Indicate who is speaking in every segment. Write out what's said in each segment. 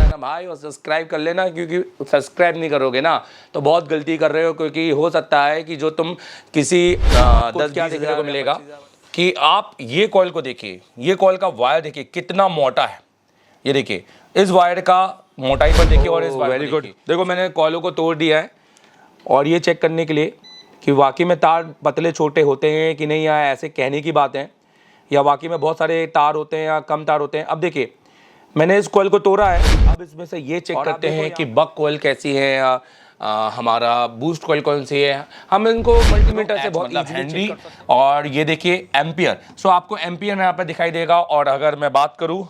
Speaker 1: लेना भाई और सब्सक्राइब कर लेना, क्योंकि सब्सक्राइब नहीं करोगे ना तो बहुत गलती कर रहे हो, क्योंकि हो सकता है कि जो तुम किसी 10-20 हज़ार को मिलेगा कि आप ये कॉइल को देखिए, ये कॉइल का वायर देखिए कितना मोटा है। ये देखिए इस वायर का मोटाई पर देखिए और इस वायर
Speaker 2: वेरी गुड।
Speaker 1: देखो मैंने कॉइलों को तोड़ दिया है और ये चेक करने के लिए कि वाकई में तार पतले छोटे होते हैं कि नहीं, या ऐसे कहने की बात है, या वाकई में बहुत सारे तार होते हैं या कम तार होते हैं। अब देखिए मैंने इस कॉइल को तोड़ा है, अब इसमें से ये चेक करते हैं कि बक कॉइल कैसी है या हमारा बूस्ट कॉइल कौन सी है। हम इनको मल्टीमीटर से बहुत हैंडी, और ये देखिए एम्पियर। सो आपको एम्पियर यहाँ पर दिखाई देगा। और अगर मैं बात करूँ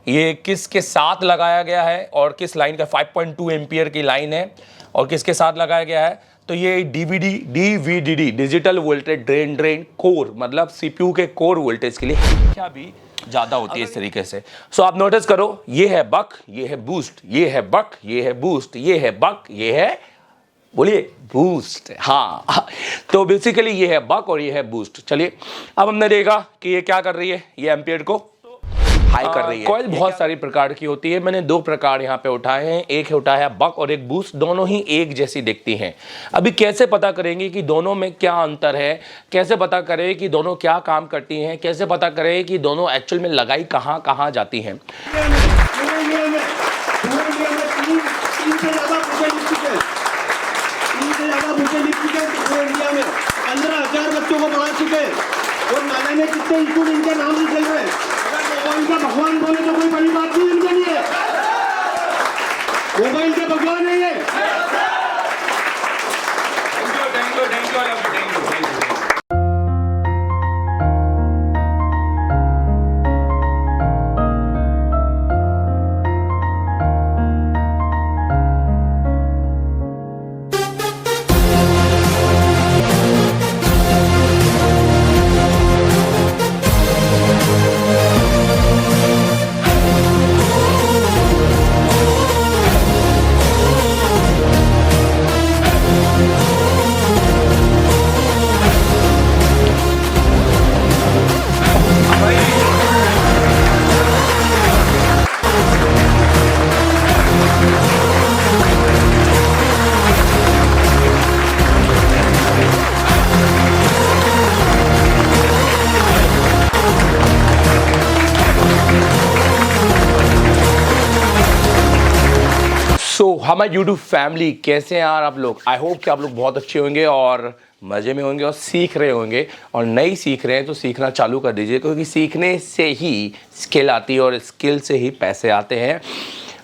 Speaker 1: ये किसके साथ लगाया गया है और किस लाइन का 5.2 एम्पियर की लाइन है और किसके साथ लगाया गया है, तो ये DVD digital voltage drain core, मतलब सीपीयू के कोर वोल्टेज के लिए संख्या भी ज़्यादा होती है इस तरीके से। सो आप नोटिस करो, ये है बक, ये है बूस्ट, ये है बक, ये है बूस्ट, ये है बक, ये है बोलिए बूस्ट। हाँ तो बेसिकली ये है बक और ये है बूस्ट। चलिए अब हमने देखा कि ये क्या कर रही है, ये एम्पियर को हाई कर रही है। कॉइल बहुत सारी प्रकार की होती है, मैंने 2 प्रकार यहाँ पे उठाए हैं, एक है उठाया बक और एक बूस्ट, दोनों ही एक जैसी दिखती हैं। अभी कैसे पता करेंगे कि दोनों में क्या अंतर है, कैसे पता करें कि दोनों क्या काम करती हैं, कैसे पता करें कि दोनों एक्चुअल में लगाई कहाँ कहाँ जाती हैं।
Speaker 3: भगवान बोले तो कोई बड़ी बात नहीं इनके लिए, मोबाइल के भगवान है ये।
Speaker 1: सो हमारे यूट्यूब फैमिली कैसे हैं यार आप लोग। आई होप कि आप लोग बहुत अच्छे होंगे और मज़े में होंगे और सीख रहे होंगे, और नहीं सीख रहे हैं तो सीखना चालू कर दीजिए, क्योंकि सीखने से ही स्किल आती है और स्किल से ही पैसे आते हैं।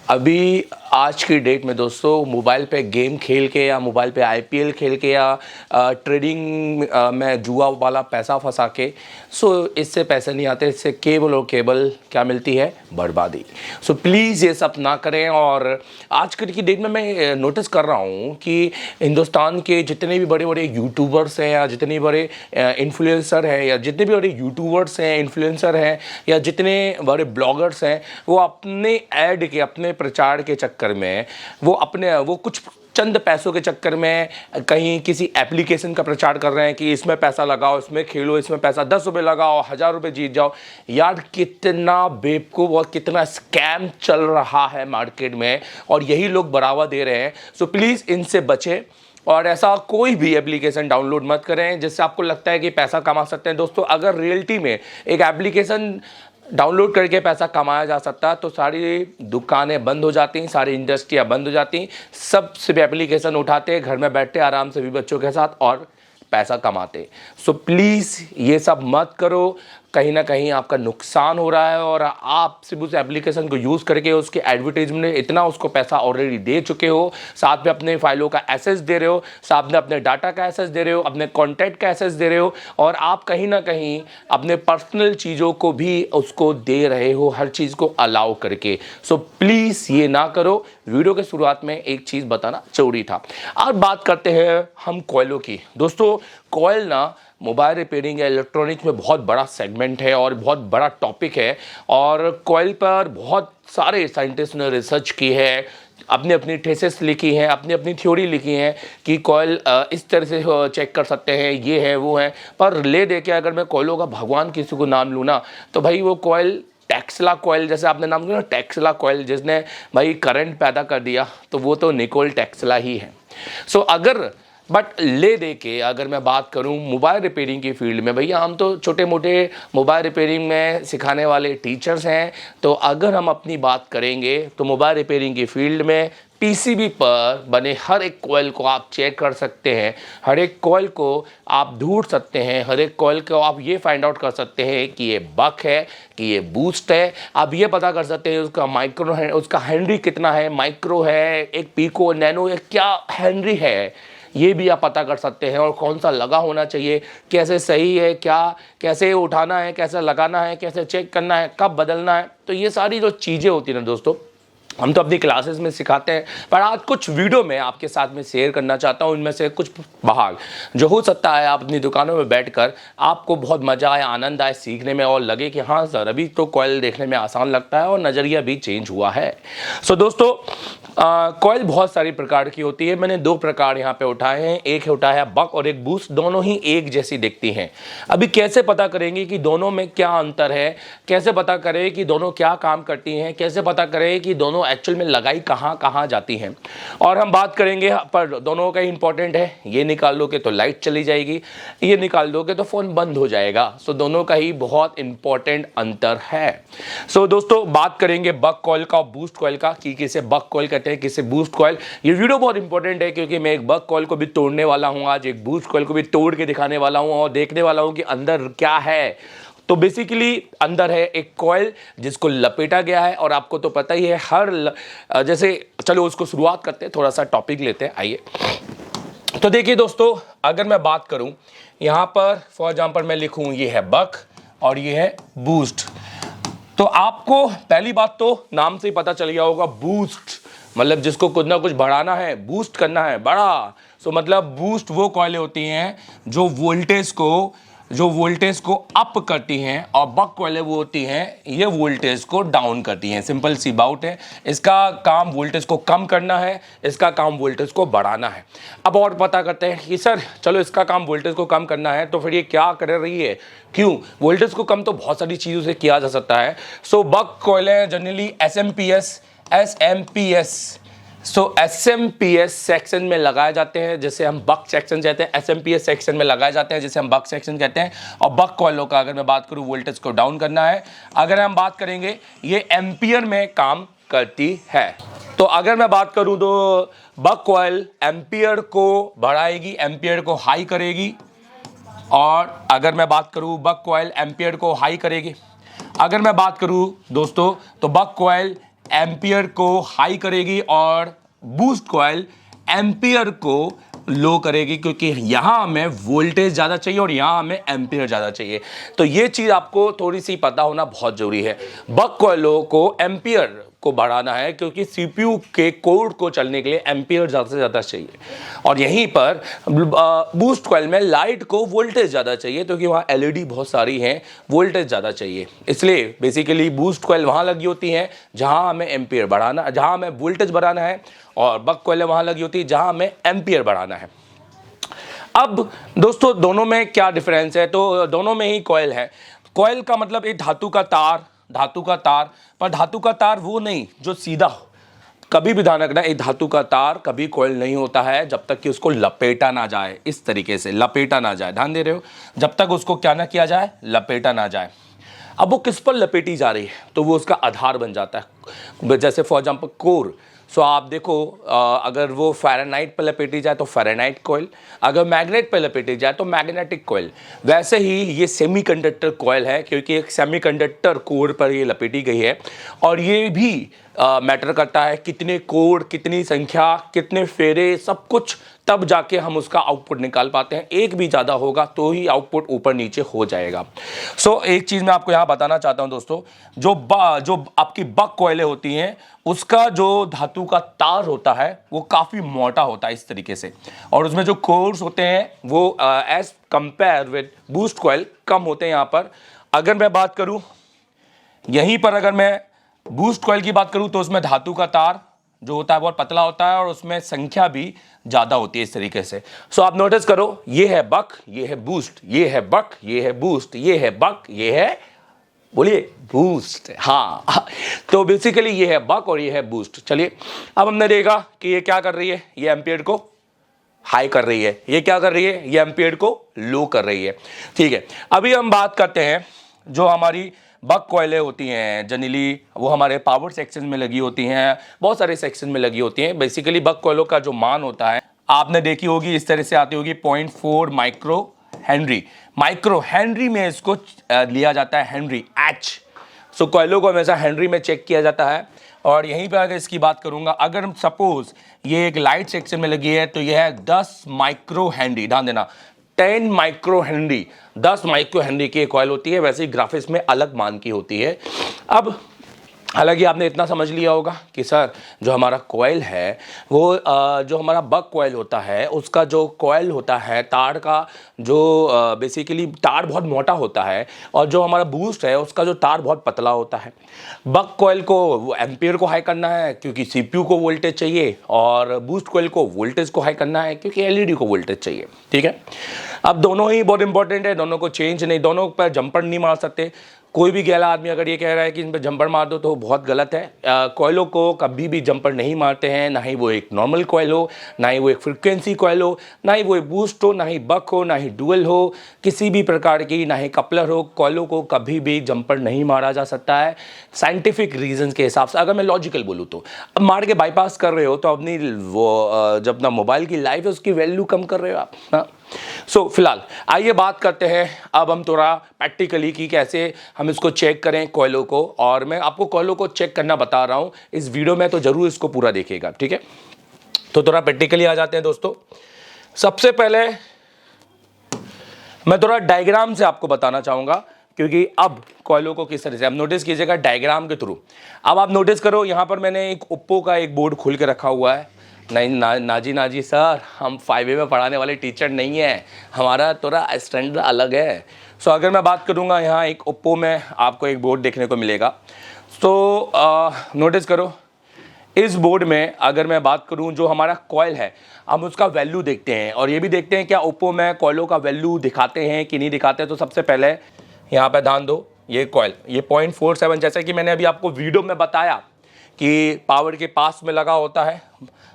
Speaker 1: अभी आज की डेट में दोस्तों मोबाइल पे गेम खेल के या मोबाइल पे आईपीएल खेल के या ट्रेडिंग में जुआ वाला पैसा फंसा के, सो इससे पैसे नहीं आते, इससे केवल और केवल क्या मिलती है, बर्बादी। सो प्लीज़ ये सब ना करें। और आज की डेट में मैं नोटिस कर रहा हूँ कि हिंदुस्तान के जितने भी बड़े बड़े यूट्यूबर्स हैं या जितने बड़े इन्फ्लुएंसर हैं या जितने भी बड़े यूट्यूबर्स हैं, इन्फ्लुएंसर हैं या जितने बड़े ब्लॉगर्स हैं, वो अपने ऐड के, अपने प्रचार के चक्कर में वो कुछ चंद पैसों के चक्कर में कहीं एप्लीकेशन एप्लीकेशन का प्रचार कर रहे हैं कि इसमें पैसा लगाओ, इसमें खेलो, इसमें पैसा 10 रुपये लगाओ, 1000 रुपये जीत जाओ। यार कितना बेवकूफ़ और कितना स्कैम चल रहा है मार्केट में, और यही लोग बढ़ावा दे रहे हैं। सो प्लीज़ इनसे बचें और ऐसा कोई भी एप्लीकेशन डाउनलोड मत करें जिससे आपको लगता है कि पैसा कमा सकते हैं। दोस्तों अगर रियलिटी में एक एप्लीकेशन डाउनलोड करके पैसा कमाया जा सकता है तो सारी दुकानें बंद हो जाती, सारी इंडस्ट्रियां बंद हो जाती, सब सिर्फ एप्लीकेशन उठाते, घर में बैठते आराम से भी बच्चों के साथ और पैसा कमाते। सो प्लीज़ ये सब मत करो, कहीं ना कहीं आपका नुकसान हो रहा है और आप सिर्फ उस एप्लीकेशन को यूज़ करके उसके एडवर्टीजमेंट में इतना उसको पैसा ऑलरेडी दे चुके हो, साथ में अपने फाइलों का एक्सेस दे रहे हो, साथ में अपने डाटा का एक्सेस दे रहे हो, अपने कॉन्टैक्ट का एक्सेस दे रहे हो, और आप कहीं ना कहीं अपने पर्सनल चीज़ों को भी उसको दे रहे हो, हर चीज़ को अलाउ करके। सो प्लीज़ ये ना करो। वीडियो के शुरुआत में एक चीज़ बताना जरूरी था। अब बात करते हैं हम कॉइलों की। दोस्तों कॉइल ना मोबाइल रिपेयरिंग या इलेक्ट्रॉनिक्स में बहुत बड़ा सेगमेंट है और बहुत बड़ा टॉपिक है, और कॉइल पर बहुत सारे साइंटिस्ट ने रिसर्च की है, अपनी अपनी थीसिस लिखी हैं, अपनी अपनी थ्योरी लिखी हैं कि कॉइल इस तरह से चेक कर सकते हैं, ये है वो है। पर ले दे के अगर मैं कॉइलों का भगवान किसी को नाम लूँ ना, तो भाई वो कॉइल टेस्ला कॉइल, जैसे आपने नाम सुना ना टेस्ला कॉइल, जिसने भाई करंट पैदा कर दिया, तो वो तो निकोल टेस्ला ही है। सो अगर बट ले दे के अगर मैं बात करूं मोबाइल रिपेयरिंग की फील्ड में, भैया हम तो छोटे मोटे मोबाइल रिपेयरिंग में सिखाने वाले टीचर्स हैं, तो अगर हम अपनी बात करेंगे तो मोबाइल रिपेयरिंग की फील्ड में पीसीबी पर बने हर एक कॉइल को आप चेक कर सकते हैं, हर एक कॉइल को आप ढूंढ सकते हैं, हर एक कॉइल को आप ये फाइंड आउट कर सकते हैं कि ये बक है कि ये बूस्ट है। आप ये पता कर सकते हैं उसका माइक्रो है, उसका हेनरी कितना है, माइक्रो है, एक पीको, नैनो, या क्या हेनरी है, ये भी आप पता कर सकते हैं। और कौन सा लगा होना चाहिए, कैसे सही है, क्या कैसे उठाना है, कैसे लगाना है, कैसे चेक करना है, कब बदलना है, तो ये सारी जो चीज़ें होती हैं ना दोस्तों, हम तो अपनी क्लासेस में सिखाते हैं, पर आज कुछ वीडियो में आपके साथ में शेयर करना चाहता हूं। इनमें से कुछ भाग जो हो सकता है आप अपनी दुकानों में बैठकर आपको बहुत मज़ा आए, आनंद आए सीखने में, और लगे कि हाँ सर अभी तो कॉइल देखने में आसान लगता है और नज़रिया भी चेंज हुआ है। सो दोस्तों कॉइल बहुत सारी प्रकार की होती है। मैंने दो प्रकार यहाँ पे उठाए हैं, एक उठाया बक और एक बूस्ट, दोनों ही एक जैसी दिखती हैं। अभी कैसे पता करेंगे कि दोनों में क्या अंतर है, कैसे पता करें कि दोनों क्या काम करती हैं, कैसे पता करें कि दोनों एक्चुअल में लगाई कहाँ जाती हैं, और हम बात करेंगे पर दोनों का ही इंपॉर्टेंट है। ये निकाल दोगे तो लाइट चली जाएगी, ये निकाल दोगे तो फ़ोन बंद हो जाएगा। सो दोनों का ही बहुत इंपॉर्टेंट अंतर है। सो दोस्तों बात करेंगे बक कॉइल का और बूस्ट कॉइल का, कि किसे बक कॉइल कहते हैं, किसे बूस्ट कॉइल। ये वीडियो बहुत इंपॉर्टेंट है क्योंकि मैं एक बक कॉइल को भी तोड़ने वाला हूँ आज, एक बूस्ट कॉइल को भी तोड़ के दिखाने वाला हूँ और देखने वाला हूँ कि अंदर क्या है। तो बेसिकली अंदर है एक कॉइल जिसको लपेटा गया है, और आपको तो पता ही है जैसे चलो उसको शुरुआत करते हैं, थोड़ा सा टॉपिक लेते हैं, आइए। तो देखिए दोस्तों, अगर मैं बात करूं यहाँ पर फॉर एग्जांपल मैं लिखूं ये है बक और ये है बूस्ट, तो आपको पहली बात तो नाम से ही पता चल गया होगा, बूस्ट मतलब जिसको कुछ ना कुछ बढ़ाना है, बूस्ट करना है, बड़ा। सो मतलब बूस्ट वो कॉइलें होती हैं जो वोल्टेज को अप करती हैं, और बक कॉइलें वो होती हैं ये वोल्टेज को डाउन करती हैं। सिंपल सी बात है, इसका काम वोल्टेज को कम करना है, इसका काम वोल्टेज को बढ़ाना है। अब और पता करते हैं कि सर चलो इसका काम वोल्टेज को कम करना है, तो फिर ये क्या कर रही है, क्यों वोल्टेज को कम तो बहुत सारी चीज़ों से किया जा सकता है। सो बक कॉइलें जनरली एसएमपीएस एसएमपीएस सेक्शन में लगाए जाते हैं, जैसे हम बक सेक्शन कहते हैं, एसएमपीएस सेक्शन में लगाए जाते हैं जिसे हम बक सेक्शन कहते हैं। और बक कॉइलों का अगर मैं बात करूं वोल्टेज को डाउन करना है, अगर हम बात करेंगे ये एम्पियर में काम करती है। तो अगर मैं बात करूं तो बक कॉइल एम्पियर को बढ़ाएगी, एम्पियर को हाई करेगी, और अगर मैं बात करूं बक कॉइल एम्पियर को हाई करेगी। अगर मैं बात करूं दोस्तों तो बक कॉइल एम्पियर को हाई करेगी और बूस्ट कॉइल एम्पियर को लो करेगी, क्योंकि यहाँ हमें वोल्टेज ज़्यादा चाहिए और यहाँ हमें एम्पियर ज़्यादा चाहिए। तो ये चीज़ आपको थोड़ी सी पता होना बहुत ज़रूरी है। बक कॉइलों को एम्पियर को बढ़ाना है क्योंकि सीपीयू के कोड को चलने के लिए एम्पियर ज़्यादा से ज़्यादा चाहिए, और यहीं पर बूस्ट कॉइल में लाइट को वोल्टेज ज़्यादा चाहिए क्योंकि वहाँ एलईडी बहुत सारी हैं, वोल्टेज ज़्यादा चाहिए। इसलिए बेसिकली बूस्ट कॉइल वहाँ लगी होती हैं जहाँ हमें एम्पियर बढ़ाना, जहाँ हमें वोल्टेज बढ़ाना है, और बक कॉइल वहाँ लगी होती है जहाँ हमें एम्पियर बढ़ाना है। अब दोस्तों दोनों में क्या डिफरेंस है, तो दोनों में ही कॉइल है। कॉइल का मतलब एक धातु का तार, पर धातु का तार वो नहीं जो सीधा हो। कभी भी ध्यान रखना, एक धातु का तार कभी कॉइल नहीं होता है जब तक कि उसको लपेटा ना जाए, इस तरीके से लपेटा ना जाए, ध्यान दे रहे हो, जब तक उसको क्या ना किया जाए, लपेटा ना जाए। अब वो किस पर लपेटी जा रही है तो वो उसका आधार बन जाता है। जैसे फॉर एग्जाम्पल कोर, सो आप देखो अगर वो फ़ारेनहाइट पर लपेटी जाए तो फ़ारेनहाइट कॉइल, अगर मैग्नेट पर लपेटी जाए तो मैग्नेटिक कॉइल। वैसे ही ये सेमीकंडक्टर कॉइल है क्योंकि एक सेमीकंडक्टर कोर पर ये लपेटी गई है, और ये भी मैटर करता है कितने कोड, कितनी संख्या, कितने फेरे, सब कुछ, तब जाके हम उसका आउटपुट निकाल पाते हैं। एक भी ज़्यादा होगा तो ही आउटपुट ऊपर नीचे हो जाएगा। सो एक चीज़ मैं आपको यहाँ बताना चाहता हूँ दोस्तों, जो आपकी बक कॉइलें होती हैं उसका जो धातु का तार होता है वो काफ़ी मोटा होता है इस तरीके से, और उसमें जो कोर्स होते हैं वो as compare with boost coil कम होते हैं यहाँ पर। अगर मैं बात करूँ यहीं पर, अगर मैं बूस्ट कॉइल की बात करूँ तो उसमें धातु का तार जो होता है बहुत पतला होता है और उसमें संख्या भी ज़्यादा होती है इस तरीके से। सो आप नोटिस करो, ये है बक, ये है बूस्ट, ये है बक, ये है बूस्ट, ये है बक, ये है बोलिए बूस्ट। हाँ तो बेसिकली ये है बक और ये है बूस्ट। चलिए अब हमने देखा कि ये क्या कर रही है, ये एम्पियर को हाई कर रही है, ये क्या कर रही है, ये एम्पियर को लो कर रही है। ठीक है, अभी हम बात करते हैं जो हमारी बक कॉइलें होती हैं जनरली, वो हमारे पावर सेक्शन में लगी होती हैं, बहुत सारे सेक्शन में लगी होती हैं। बेसिकली बक कॉइलों का जो मान होता है आपने देखी होगी, इस तरह से आती होगी 0.4 माइक्रो हेनरी। माइक्रो हेनरी में इसको लिया जाता है, हेनरी एच। सो कॉइलों को हमेशा हेनरी में चेक किया जाता है। और यहीं पे अगर इसकी बात करूंगा, अगर सपोज ये एक लाइट सेक्शन में लगी है तो यह है 10 माइक्रो हेनरी। ध्यान देना 10 माइक्रो हेनरी, 10 माइक्रो हेनरी की कॉइल होती है। वैसे ही ग्राफिक्स में अलग मान की होती है। अब हालांकि आपने इतना समझ लिया होगा कि सर जो हमारा कॉइल है वो जो हमारा बक कॉइल होता है उसका जो कॉइल होता है तार का जो बेसिकली तार बहुत मोटा होता है, और जो हमारा बूस्ट है उसका जो तार बहुत पतला होता है। बक कॉइल को एम्पियर को हाई करना है क्योंकि सीपीयू को वोल्टेज चाहिए, और बूस्ट कॉइल को वोल्टेज को हाई करना है क्योंकि एलईडी को वोल्टेज चाहिए। ठीक है, अब दोनों ही बहुत इंपॉर्टेंट है, दोनों को चेंज नहीं, दोनों पर जंपर नहीं मार सकते। कोई भी गैला आदमी अगर ये कह रहा है कि इन पर जंपर मार दो तो बहुत गलत है। कॉइलों को कभी भी जंपर नहीं मारते हैं, ना ही वो एक नॉर्मल कॉइल हो, ना ही वो एक फ्रिक्वेंसी कॉइल हो, ना ही वो एक बूस्ट हो, ना ही बक हो, ना ही डुअल हो, किसी भी प्रकार की, ना ही कपलर हो। कॉइलों को कभी भी जंपर नहीं मारा जा सकता है साइंटिफिक रीजंस के हिसाब से। अगर मैं लॉजिकल बोलूँ तो अब मार के बाईपास कर रहे हो तो अपनी वो जब अपना मोबाइल की लाइफ है उसकी वैल्यू कम कर रहे हो आप। हाँ, सो फिलहाल आइए बात करते हैं अब हम थोड़ा प्रैक्टिकली कि कैसे हम इसको चेक करें कॉइलों को। और मैं आपको कॉइलों को चेक करना बता रहा हूं इस वीडियो में, तो जरूर इसको पूरा देखिएगा। ठीक है, तो थोड़ा प्रैक्टिकली आ जाते हैं दोस्तों। सबसे पहले मैं थोड़ा डायग्राम से आपको बताना चाहूंगा, क्योंकि अब कॉइलों को किस तरह से आप नोटिस कीजिएगा डायग्राम के थ्रू। अब आप नोटिस करो यहां पर मैंने एक ओप्पो का एक बोर्ड खोल के रखा हुआ है। नहीं नाजी सर, हम 5A में पढ़ाने वाले टीचर नहीं हैं, हमारा थोड़ा स्टैंडर्ड अलग है। सो अगर मैं बात करूँगा यहाँ एक ओप्पो में आपको एक बोर्ड देखने को मिलेगा। तो नोटिस करो इस बोर्ड में अगर मैं बात करूँ जो हमारा कॉइल है हम उसका वैल्यू देखते हैं, और ये भी देखते हैं क्या ओप्पो में कॉइलों का वैल्यू दिखाते हैं कि नहीं दिखाते। तो सबसे पहले यहाँ पर ध्यान दो, ये कॉइल ये 0.47, जैसा कि मैंने अभी आपको वीडियो में बताया कि पावर के पास में लगा होता है,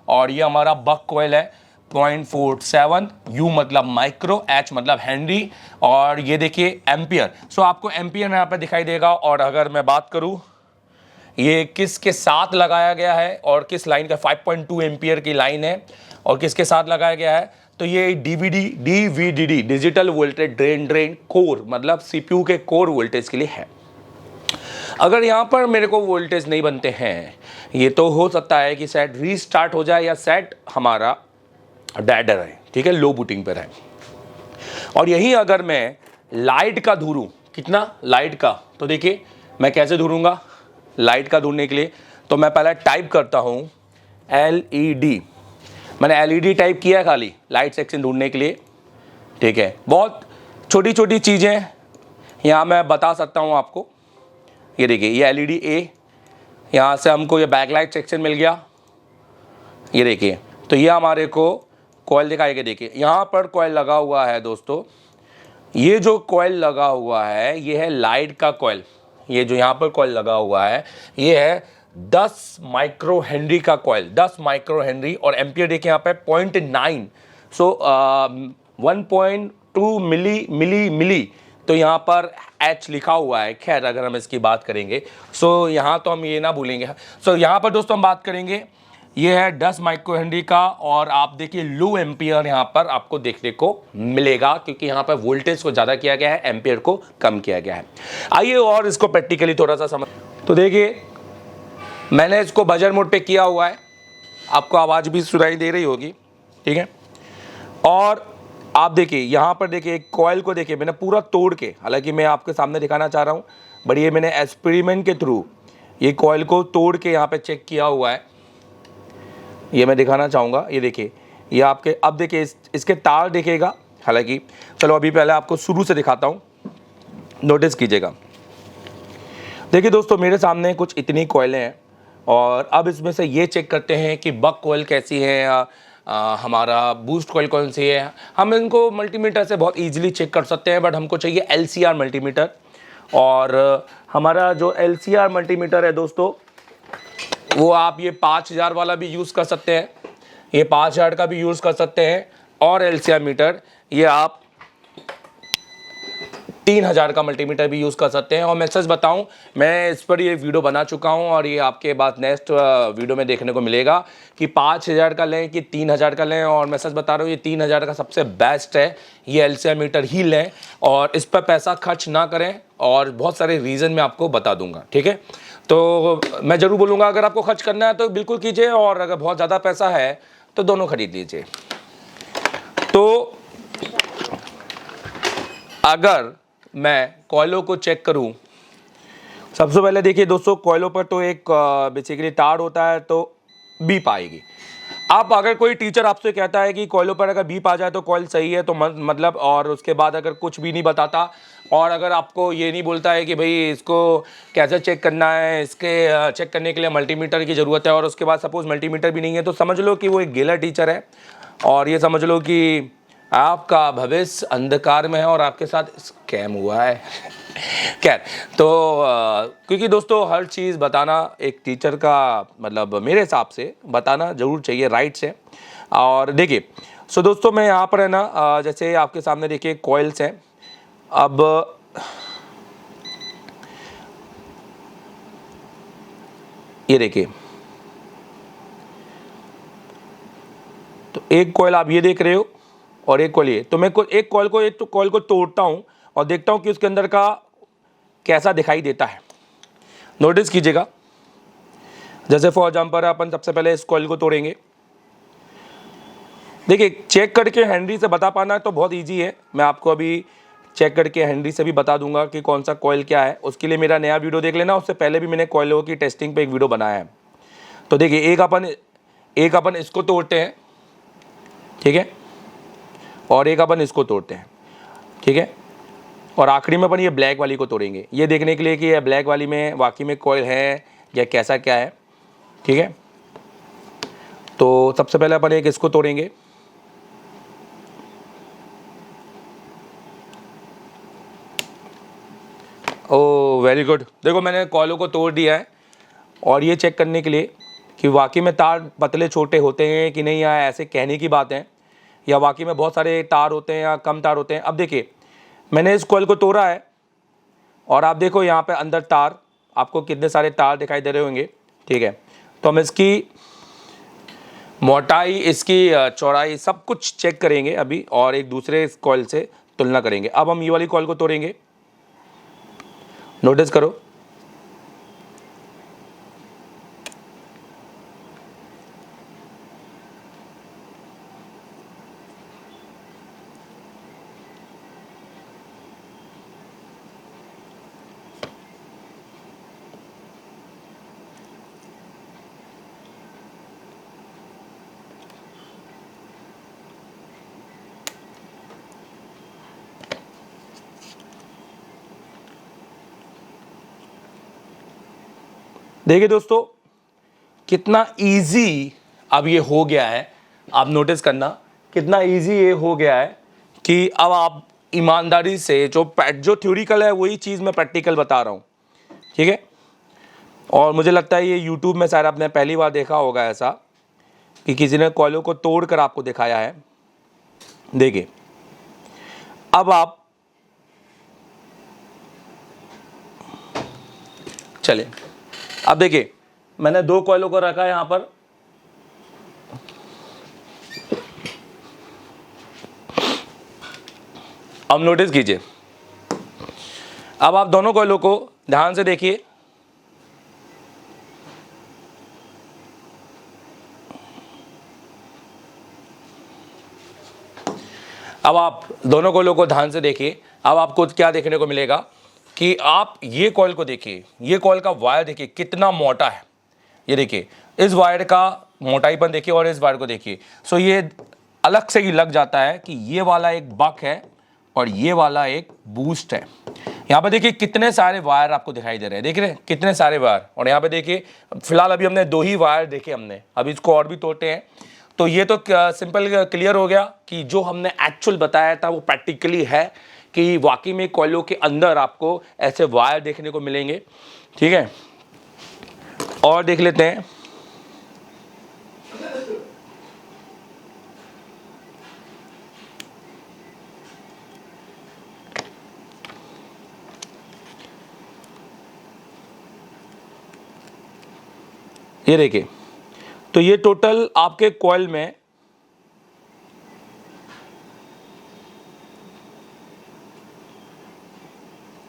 Speaker 1: और ये हमारा बक कॉइल है 0.47। यू मतलब माइक्रो, एच मतलब हेनरी, और ये देखिए एम्पियर। सो आपको एम्पियर यहाँ पर दिखाई देगा। और अगर मैं बात करूँ ये किसके साथ लगाया गया है और किस लाइन का, 5.2 एम्पियर की लाइन है और किसके साथ लगाया गया है, तो ये DVD digital voltage drain core मतलब सीपीयू के कोर वोल्टेज के लिए है। अगर यहाँ पर मेरे को वोल्टेज नहीं बनते हैं, ये तो हो सकता है कि सेट रीस्टार्ट हो जाए या सेट हमारा डेडर है, ठीक है, लो बूटिंग पर है। और यही अगर मैं लाइट का धूरूं, कितना लाइट का, तो देखिए मैं कैसे धूरूंगा लाइट का ढूंढने के लिए। तो मैं पहले टाइप करता हूं LED, मैंने LED टाइप किया है खाली लाइट सेक्शन ढूंढने के लिए। ठीक है, बहुत छोटी छोटी चीज़ें यहाँ मैं बता सकता हूँ आपको। ये देखिए ये LED A, यहाँ से हमको ये बैकलाइट सेक्शन मिल गया। ये देखिए, तो ये हमारे को कॉइल दिखाएगा। देखिए यहाँ पर कॉइल लगा हुआ है दोस्तों, ये जो कॉइल लगा हुआ है ये है लाइट का कॉइल। ये जो यहाँ पर कॉइल लगा हुआ है ये है 10 माइक्रो हेनरी का कॉइल, 10 माइक्रो हेनरी। और एम्पियर देखिए यहाँ पे 0.9, सो 1.2 मिली। तो यहाँ पर H लिखा हुआ है। खैर अगर हम इसकी बात करेंगे सो यहाँ तो हम ये ना भूलेंगे। सो यहाँ पर दोस्तों हम बात करेंगे, ये है 10 माइक्रो हेनरी का। और आप देखिए लो एम्पियर यहाँ पर आपको देखने को मिलेगा, क्योंकि यहाँ पर वोल्टेज को ज़्यादा किया गया है, एम्पियर को कम किया गया है। आइए और इसको प्रैक्टिकली थोड़ा सा समझ। तो देखिए मैंने इसको बजर मोड पे किया हुआ है, आपको आवाज़ भी सुनाई दे रही होगी। ठीक है, और आप देखिए यहाँ पर देखिए एक कॉइल को देखिए मैंने पूरा तोड़ के, हालांकि मैं आपके सामने दिखाना चाह रहा हूँ, बट ये मैंने एक्सपेरिमेंट के थ्रू ये कॉइल को तोड़ के यहाँ पे चेक किया हुआ है। ये मैं दिखाना चाहूँगा। ये देखिए ये आपके, अब देखिए इसके तार दिखेगा। हालांकि चलो अभी पहले आपको शुरू से दिखाता हूँ, नोटिस कीजिएगा। देखिए दोस्तों मेरे सामने कुछ इतनी कॉइलें हैं, और अब इसमें से ये चेक करते हैं कि बक कॉइल कैसी है या हमारा बूस्ट कॉइल कौन सी है। हम इनको मल्टीमीटर से बहुत ईजिली चेक कर सकते हैं, बट हमको चाहिए LCR मल्टीमीटर। और हमारा जो LCR मल्टीमीटर है दोस्तों, वो आप ये 5000 वाला भी यूज़ कर सकते हैं, ये 5000 का भी यूज़ कर सकते हैं। और LCR मीटर ये आप 3000 का मल्टीमीटर भी यूज़ कर सकते हैं। और मैं सच बताऊं, मैं इस पर ये वीडियो बना चुका हूं और ये आपके बाद नेक्स्ट वीडियो में देखने को मिलेगा कि 5000 का लें कि 3000 का लें। और मैं सच बता रहा हूं, ये 3000 का सबसे बेस्ट है, ये LCR मीटर ही लें और इस पर पैसा खर्च ना करें। और बहुत सारे रीज़न मैं आपको बता दूंगा, ठीक है। तो मैं ज़रूर बोलूँगा, अगर आपको खर्च करना है तो बिल्कुल कीजिए, और अगर बहुत ज़्यादा पैसा है तो दोनों खरीद लीजिए। तो अगर मैं कॉइलों को चेक करूं, सबसे पहले देखिए दोस्तों, कॉइलों पर तो एक बेसिकली तार होता है तो बीप आएगी। आप अगर कोई टीचर आपसे कहता है कि कॉइलों पर अगर बीप आ जाए तो कॉइल सही है, तो मतलब, और उसके बाद अगर कुछ भी नहीं बताता और अगर आपको ये नहीं बोलता है कि भाई इसको कैसे चेक करना है, इसके चेक करने के लिए मल्टीमीटर की ज़रूरत है, और उसके बाद सपोज़ मल्टीमीटर भी नहीं है, तो समझ लो कि वो एक गेला टीचर है और ये समझ लो कि आपका भविष्य अंधकार में है और आपके साथ स्कैम हुआ है। खैर, तो क्योंकि दोस्तों हर चीज़ बताना एक टीचर का मतलब मेरे हिसाब से बताना ज़रूर चाहिए, राइट से। और देखिए सो दोस्तों, मैं यहाँ पर है ना, जैसे आपके सामने देखिए कॉइल्स हैं। अब ये देखिए, तो एक कॉइल आप ये देख रहे हो और एक कॉइल ये। तो मैं एक कॉइल को तोड़ता हूँ और देखता हूँ कि उसके अंदर का कैसा दिखाई देता है। नोटिस कीजिएगा, जैसे फॉर एग्जाम्पल अपन सबसे पहले इस कॉइल को तोड़ेंगे। देखिए, चेक करके हैंडी से बता पाना तो बहुत इजी है, मैं आपको अभी चेक करके हैंडी से भी बता दूंगा कि कौन सा कॉइल क्या है। उसके लिए मेरा नया वीडियो देख लेना, उससे पहले भी मैंने कॉइलों की टेस्टिंग पे एक वीडियो बनाया है। तो देखिए, एक अपन इसको तोड़ते हैं, ठीक है, और एक अपन इसको तोड़ते हैं, ठीक है, और आखिरी में अपन ये ब्लैक वाली को तोड़ेंगे, ये देखने के लिए कि ये ब्लैक वाली में वाकई में कॉइल है या कैसा क्या है, ठीक है। तो सबसे पहले अपन एक इसको तोड़ेंगे। ओह वेरी गुड, देखो मैंने कॉइलों को तोड़ दिया है। और ये चेक करने के लिए कि वाकई में तार पतले छोटे होते हैं कि नहीं, या ऐसे कहने की बात है, या वाकई में बहुत सारे तार होते हैं या कम तार होते हैं। अब देखिए, मैंने इस कॉइल को तोड़ा है और आप देखो यहाँ पे अंदर तार, आपको कितने सारे तार दिखाई दे रहे होंगे, ठीक है। तो हम इसकी मोटाई, इसकी चौड़ाई सब कुछ चेक करेंगे अभी और एक दूसरे कॉइल से तुलना करेंगे। अब हम ये वाली कॉइल को तोड़ेंगे, नोटिस करो, देखिए दोस्तों कितना इजी अब ये हो गया है। आप नोटिस करना कितना इजी ये हो गया है कि अब आप ईमानदारी से जो थ्योरिकल है वही चीज़ मैं प्रैक्टिकल बता रहा हूँ, ठीक है। और मुझे लगता है ये यूट्यूब में शायद आपने पहली बार देखा होगा ऐसा कि किसी ने कॉइलों को तोड़ कर आपको दिखाया है। देखिए, अब आप चले, अब देखिए मैंने दो कॉइलों को रखा है यहां पर, अब नोटिस कीजिए, अब आप दोनों कॉइलों को ध्यान से देखिए। अब आप दोनों कॉइलों को ध्यान से देखिए, अब आपको क्या देखने को मिलेगा कि आप ये कॉइल को देखिए, ये कॉइल का वायर देखिए कितना मोटा है। ये देखिए, इस वायर का मोटाईपन देखिए और इस वायर को देखिए। सो ये अलग से ही लग जाता है कि ये वाला एक बक है और ये वाला एक बूस्ट है। यहाँ पे देखिए कितने सारे वायर आपको दिखाई दे रहे हैं, देख रहे हैं कितने सारे वायर। और यहाँ पे देखिए फिलहाल अभी हमने दो ही वायर देखे हमने, अभी इसको और भी तोड़ते हैं। तो ये तो सिंपल क्लियर हो गया कि जो हमने एक्चुअल बताया था वो प्रैक्टिकली है कि वाकई में कोयलों के अंदर आपको ऐसे वायर देखने को मिलेंगे। ठीक है, और देख लेते हैं। ये देखिए, तो ये टोटल आपके कॉइल में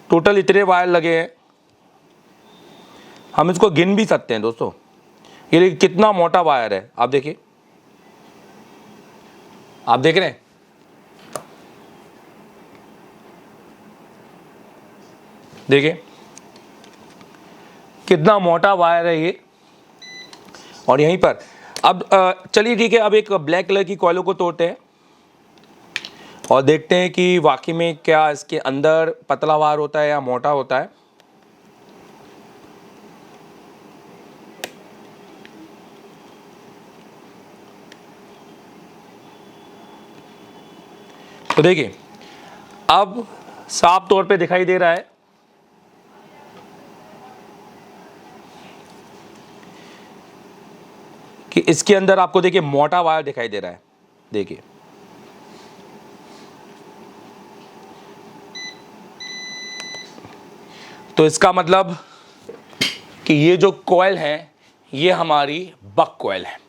Speaker 1: टोटल इतने वायर लगे हैं, हम इसको गिन भी सकते हैं दोस्तों। ये देखिए कितना मोटा वायर है, आप देखिए, आप देख रहे हैं, देखिए कितना मोटा वायर है ये। और यहीं पर अब चलिए ठीक है, अब एक ब्लैक कलर की कॉइलों को तोड़ते हैं और देखते हैं कि वाकई में क्या इसके अंदर पतला वायर होता है या मोटा होता है। तो देखिए अब साफ तौर पे दिखाई दे रहा है कि इसके अंदर आपको देखिए मोटा वायर दिखाई दे रहा है। देखिए तो इसका मतलब कि ये जो कॉइल है ये हमारी बक कॉइल है।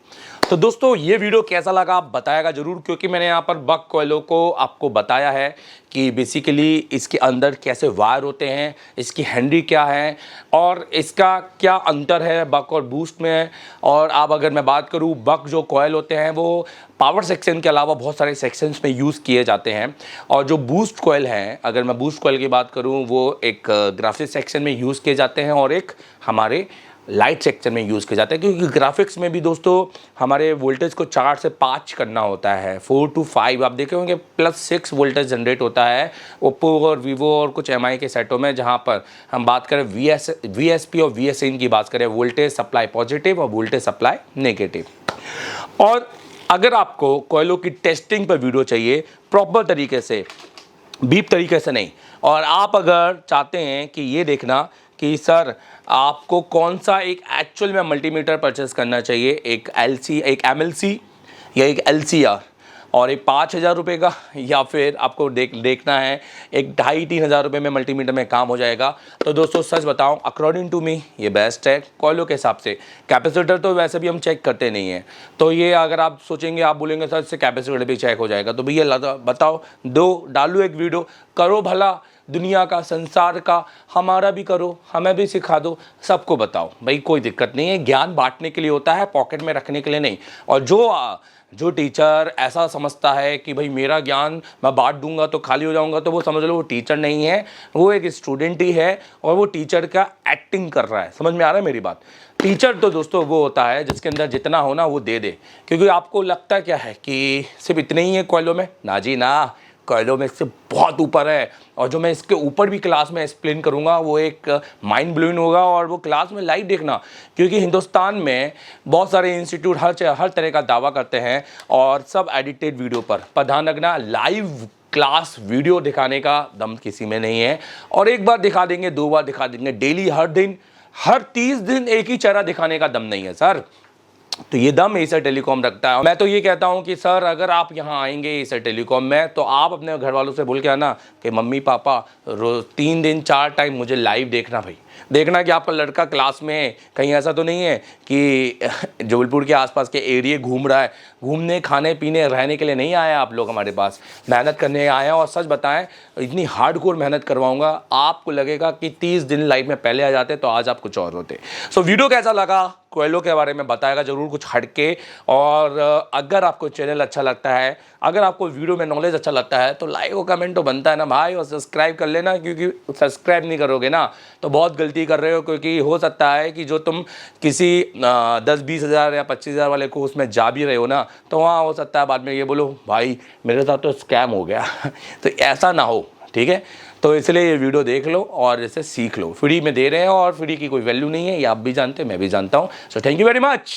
Speaker 1: तो दोस्तों ये वीडियो कैसा लगा आप बताएगा जरूर, क्योंकि मैंने यहाँ पर बक कॉइलों को आपको बताया है कि बेसिकली इसके अंदर कैसे वायर होते हैं, इसकी हैंडी क्या है और इसका क्या अंतर है बक और बूस्ट में। और अब अगर मैं बात करूँ, बक जो कॉइल होते हैं वो पावर सेक्शन के अलावा बहुत सारे सेक्शंस में यूज़ किए जाते हैं, और जो बूस्ट कॉइल हैं, अगर मैं बूस्ट कॉइल की बात करूँ, वो एक ग्राफिक्स सेक्शन में यूज़ किए जाते हैं और एक हमारे लाइट सेक्शन में यूज़ किया जाता है। क्योंकि ग्राफिक्स में भी दोस्तों हमारे वोल्टेज को 4 से 5 करना होता है, 4 to 5 आप देखे होंगे, +6 वोल्टेज जनरेट होता है ओप्पो और वीवो और कुछ एमआई के सेटों में। जहां पर हम बात करें वीएसपी और वीएसइन की बात करें, वोल्टेज सप्लाई पॉजिटिव और वोल्टेज सप्लाई नेगेटिव। और अगर आपको कॉइलों की टेस्टिंग पर वीडियो चाहिए प्रॉपर तरीके से, बीप तरीके से नहीं, और आप अगर चाहते हैं कि ये देखना कि सर आपको कौन सा एक एक्चुअल में मल्टीमीटर परचेस करना चाहिए, एक एमएलसी या एक एलसीआर, और एक 5,000 रुपये का, या फिर आपको देखना है एक 2,500-3 हज़ार रुपये में मल्टीमीटर में काम हो जाएगा, तो दोस्तों सच बताऊं अकॉर्डिंग टू मी ये बेस्ट है कॉइलों के हिसाब से। कैपेसिटर तो वैसे भी हम चेक करते नहीं हैं, तो ये अगर आप सोचेंगे, आप बोलेंगे सर इससे कैपेसिटर भी चेक हो जाएगा, तो भैया बताओ, डालू एक वीडियो, करो भला दुनिया का, संसार का, हमारा भी करो, हमें भी सिखा दो, सबको बताओ भाई, कोई दिक्कत नहीं है। ज्ञान बांटने के लिए होता है, पॉकेट में रखने के लिए नहीं। और जो टीचर ऐसा समझता है कि भाई मेरा ज्ञान मैं बांट दूंगा तो खाली हो जाऊंगा, तो वो समझ लो वो टीचर नहीं है, वो एक स्टूडेंट ही है और वो टीचर का एक्टिंग कर रहा है। समझ में आ रहा है मेरी बात? टीचर तो दोस्तों वो होता है जिसके अंदर जितना हो ना वो दे दे। क्योंकि आपको लगता क्या है कि सिर्फ इतने ही है कॉइलों में? ना जी ना, कॉइलों में इससे बहुत ऊपर है। और जो मैं इसके ऊपर भी क्लास में एक्सप्लेन करूंगा वो एक माइंड ब्लोइंग होगा, और वो क्लास में लाइव देखना। क्योंकि हिंदुस्तान में बहुत सारे इंस्टीट्यूट हर तरह का दावा करते हैं, और सब एडिटेड वीडियो पर ध्यान रखना, लाइव क्लास वीडियो दिखाने का दम किसी में नहीं है। और एक बार दिखा देंगे, 2 बार दिखा देंगे, डेली हर दिन हर 30 दिन एक ही चेहरा दिखाने का दम नहीं है सर। तो ये दम एसर टेलीकॉम रखता है। मैं तो ये कहता हूँ कि सर अगर आप यहाँ आएंगे एसर टेलीकॉम में, तो आप अपने घर वालों से बोल के आना कि मम्मी पापा रोज 3 दिन 4 टाइम मुझे लाइव देखना। भाई देखना कि आपका लड़का क्लास में है, कहीं ऐसा तो नहीं है कि जबलपुर के आसपास के एरिया घूम रहा है। घूमने, खाने पीने, रहने के लिए नहीं आया आप लोग हमारे पास, मेहनत करने आए हैं। और सच बताएं, इतनी हार्डकोर मेहनत करवाऊंगा, आपको लगेगा कि 30 दिन लाइफ में पहले आ जाते तो आज आप कुछ और होते। सो वीडियो कैसा लगा कॉइलों के बारे में बताएगा जरूर, कुछ हटके। और अगर आपको चैनल अच्छा लगता है, अगर आपको वीडियो में नॉलेज अच्छा लगता है, तो लाइक और कमेंट तो बनता है ना भाई, और सब्सक्राइब कर लेना। क्योंकि सब्सक्राइब नहीं करोगे ना तो बहुत गलती कर रहे हो। क्योंकि हो सकता है कि जो तुम किसी 10-20 हज़ार या 25 हज़ार वाले कोर्स में जा भी रहे हो ना, तो वहाँ हो सकता है बाद में ये बोलो भाई मेरे साथ तो स्कैम हो गया तो ऐसा ना हो, ठीक है? तो इसलिए ये वीडियो देख लो और इसे सीख लो। फ्री में दे रहे हैं और फ्री की कोई वैल्यू नहीं है, ये आप भी जानते हैं, मैं भी जानता हूँ। So thank you very much.